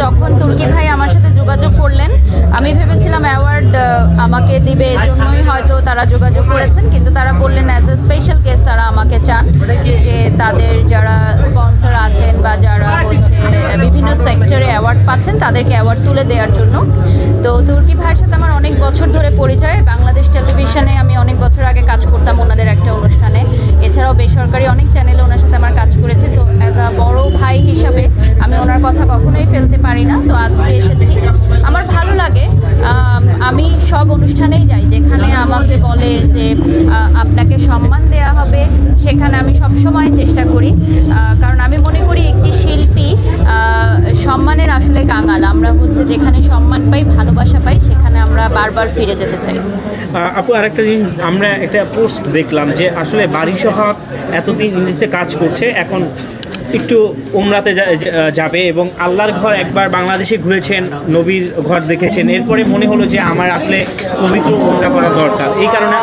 যখন তুর্কি ভাই আমার সাথে যোগাযোগ করলেন, আমি ভেবেছিলাম অ্যাওয়ার্ড আমাকে দিবে, এজন্যই হয়তো তারা যোগাযোগ করেছেন, কিন্তু তারা বললেন অ্যাজ এ স্পেশাল গেস্ট তারা আমাকে চান, যে তাদের যারা স্পন্সর আছেন বা যারা হচ্ছে বিভিন্ন সেক্টরে অ্যাওয়ার্ড পাচ্ছেন তাদেরকে অ্যাওয়ার্ড তুলে দেওয়ার জন্য। তো তুর্কি ভাইয়ের সাথে আমার অনেক বছর ধরে পরিচয়, বাংলাদেশ টেলিভিশনে আমি অনেক বছর আগে কাজ করতাম ওনাদের একটা অনুষ্ঠানে, এছাড়াও বেসরকারি অনেক চ্যানেলে ওনার সাথে আমার কাজ করেছি। তো অ্যাজ আ বড় ভাই হিসাবে আমি ওনার কথা কখনোই ফেলতে পারি না। তো আজকে এসেছি, আমার ভালো লাগে। আমি সব অনুষ্ঠানেই যাই যেখানে আমাকে বলে যে আপনাকে সম্মান দেওয়া হবে, সেখানে আমি সবসময় চেষ্টা করি, কারণ আমি মনে করি একটি শিল্পী সম্মানের আসলে কাঙাল। আমরা হচ্ছে যেখানে সম্মান পাই, ভালোবাসা পাই, সেখানে আমরা বারবার ফিরে যেতে চাই। আপু, আরেকটা জিনিস, আমরা একটা পোস্ট দেখলাম যে আসলে বাড়ি সোহাগ এতদিন ইংরেজিতে কাজ করছে, এখন একটু উমরাতে যাবে এবং আল্লাহর ঘর একবার বাংলাদেশে ঘুরেছেন, নবীর ঘর দেখেছেন, এরপরে মনে হলো যে আমার আসলে পবিত্র উমরা করা দরকার, এই কারণে